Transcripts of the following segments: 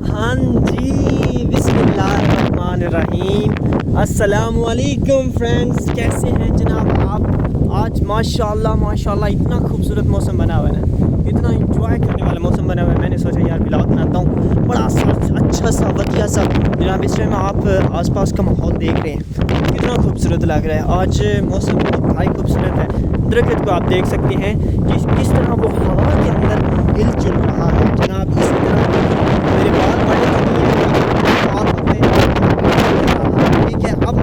हाँ जी, बिस्मिल्लाहिर्रहमानिर्रहीम। अस्सलामुअलैकुम फ्रेंड्स, कैसे हैं जनाब आप। आज माशाल्लाह माशाल्लाह इतना खूबसूरत मौसम बना हुआ है ना, इतना इंजॉय करने वाला मौसम बना हुआ है। मैंने सोचा यार ब्लॉग बनाता हूँ, बड़ा सा अच्छा सा बढ़िया सा। जनाब इस टाइम आप आसपास का माहौल देख रहे हैं, कितना खूबसूरत लग रहा है। आज मौसम बहुत खूबसूरत है। दरख्त को आप देख सकते हैं किस तरह वो हवा के अंदर हिल चल रहा है। जनाब इसी तरह मेरे बाल बड़े ठीक है। अब आप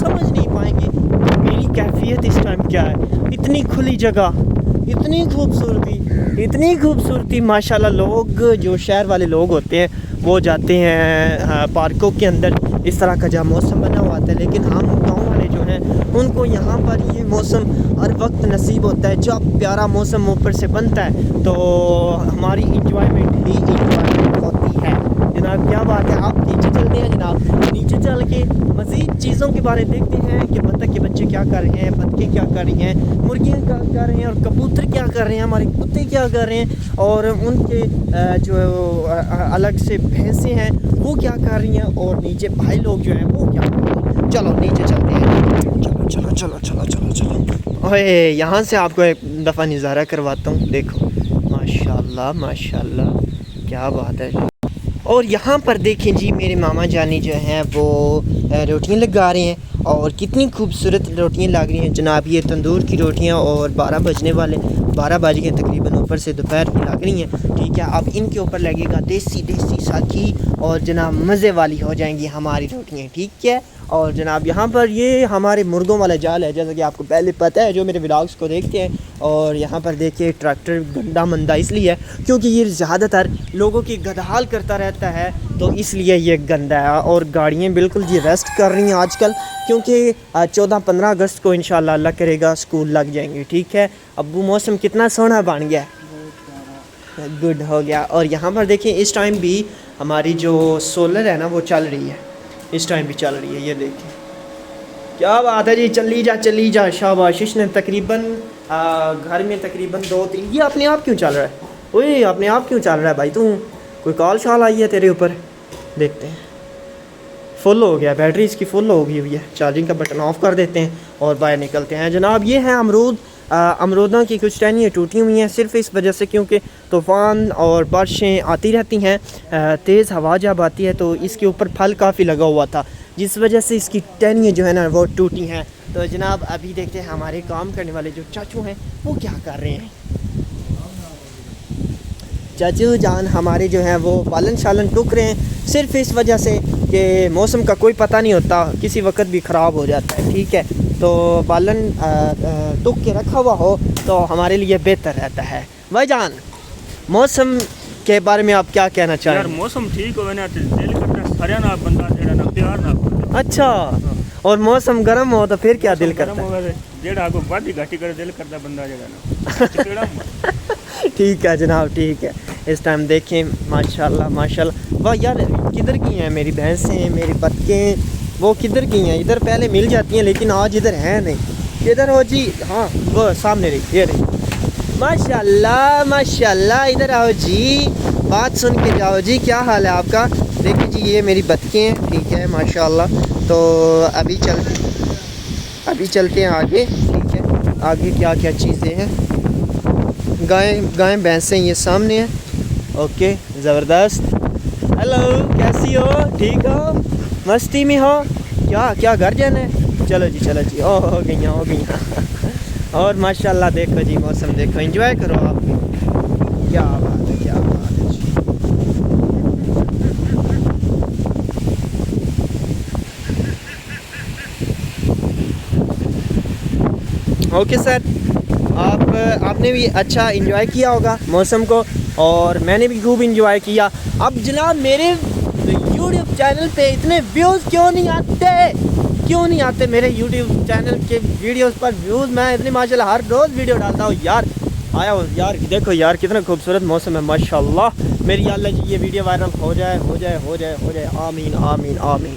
समझ नहीं पाएंगे मेरी कैफियत इस टाइम क्या है। इतनी खुली जगह, इतनी खूबसूरती माशाल्लाह। लोग जो शहर वाले लोग होते हैं वो जाते हैं पार्कों के अंदर, इस तरह का जहाँ मौसम बना हुआ आता है। लेकिन हम गाँव वाले जो हैं उनको यहाँ पर ये मौसम हर वक्त नसीब होता है। जब प्यारा मौसम ऊपर से बनता है तो हमारी इंजॉयमेंट ही इंजॉयमेंट होती है। जनाब क्या बात है। आप नीचे चलते हैं जनाब, नीचे चल के मज़ीद चीज़ों के बारे में देखते हैं कि बतख के बच्चे क्या कर रहे हैं, बतखें क्या कर रही हैं, मुर्गियाँ क्या कर रही हैं, और कबूतर क्या कर रहे हैं, हमारे कुत्ते क्या कर रहे हैं, और उनके जो अलग से भैंसें हैं वो क्या कर रही हैं, और नीचे भाई लोग जो हैं वो क्या कर रहे हैं। चलो नीचे चलते हैं। चलो। ओए यहाँ से आपको एक दफ़ा नज़ारा करवाता हूँ। देखो माशाल्लाह माशाल्लाह, क्या बात है। और यहाँ पर देखें जी, मेरे मामा जानी जो हैं वो रोटियाँ लगा रहे हैं, और कितनी खूबसूरत रोटियाँ लग रही हैं जनाब। ये तंदूर की रोटियाँ, और 12 बज गए तकरीबन, ऊपर से दोपहर की लग रही हैं। ठीक है, अब इनके ऊपर लगेगा देसी साखी, और जनाब मज़े वाली हो जाएंगी हमारी रोटियाँ। ठीक है। और जनाब यहाँ पर ये हमारे मुर्गों वाला जाल है, जैसा कि आपको पहले पता है जो मेरे व्लॉग्स को देखते हैं। और यहाँ पर देखिए ट्रैक्टर गंदा मंदा इसलिए है क्योंकि ये ज़्यादातर लोगों की गदहाल करता रहता है, तो इसलिए ये गंदा है। और गाड़ियाँ बिल्कुल जी रेस्ट कर रही हैं आजकल, क्योंकि 14-15 अगस्त को इंशाल्लाह अल्लाह करेगा स्कूल लग जाएंगे। ठीक है। अब्बू मौसम कितना सोहना बन गया, गुड हो गया। और यहाँ पर देखिए इस टाइम भी हमारी जो सोलर है ना वो चल रही है, इस टाइम भी चल रही है। ये देखिए क्या बात है जी। चली जा शाबाश। इसने तकरीबन घर में तकरीबन 2-3, ये अपने आप क्यों चल रहा है। ओए अपने आप क्यों चल रहा है भाई, तू कोई कॉल शाल आई है तेरे ऊपर। देखते हैं, फुल हो गया, बैटरी इसकी फुल हो गई हुई है। चार्जिंग का बटन ऑफ़ कर देते हैं और बाहर निकलते हैं जनाब। ये है अमरूद। अमरूदों की कुछ टहनियाँ टूटी हुई हैं सिर्फ इस वजह से क्योंकि तूफ़ान और बारिशें आती रहती हैं, तेज़ हवा जब आती है तो इसके ऊपर फल काफ़ी लगा हुआ था, जिस वजह से इसकी टहनियाँ जो है ना वो टूटी हैं। तो जनाब अभी देखते हैं हमारे काम करने वाले जो चाचू हैं वो क्या कर रहे हैं। चाचू जान हमारे जो हैं वो पालन शालन टूक रहे हैं, सिर्फ इस वजह से कि मौसम का कोई पता नहीं होता, किसी वक्त भी ख़राब हो जाता है। ठीक है, तो पालन टूक के रखा हुआ हो तो हमारे लिए बेहतर रहता है। भाईजान मौसम के बारे में आप क्या कहना चाहें। यार मौसम ठीक हो ना दिल करता है सारे ना बंदा जेड़ा ना प्यार ना। अच्छा, और मौसम गर्म हो तो फिर क्या दिल करता है, जेड़ा को बादी घाटी करे दिल करता बंदा जेड़ा ना। ठीक है जनाब, ठीक है। इस टाइम देखें माशाल्लाह माशाल्लाह। वाह यार, किधर की हैं मेरी भैंसें, मेरी बतखें, वो किधर की हैं। इधर पहले मिल जाती हैं लेकिन आज इधर हैं नहीं। इधर हो जी, हाँ वो सामने रही, ये रही। माशाल्लाह माशाल्लाह, इधर आओ जी, बात सुन के जाओ जी। क्या हाल है आपका। देखिए जी ये मेरी बतखें हैं। ठीक है माशाल्लाह। तो अभी चलते हैं आगे। ठीक है, आगे क्या क्या चीज़ें हैं। गाय भैंसें ये सामने हैं। ओके ज़बरदस्त। हेलो कैसी हो, ठीक हो, मस्ती में हो, क्या घर जाना है। चलो जी ओ हो गई। और माशाल्लाह देखो जी मौसम देखो, एंजॉय करो आप। क्या बात है जी। ओके सर, आपने भी अच्छा एंजॉय किया होगा मौसम को, और मैंने भी खूब एंजॉय किया। अब जनाब मेरे यूट्यूब चैनल पे इतने व्यूज़ क्यों नहीं आते मेरे यूट्यूब चैनल के वीडियोस पर व्यूज़। मैं इतनी माशाल्लाह हर रोज़ वीडियो डालता हूँ यार। आया हो यार, देखो यार कितना खूबसूरत मौसम है माशाल्लाह। मेरी अल्लाह जी ये वीडियो वायरल हो जाए। आमीन आमीन आमीन।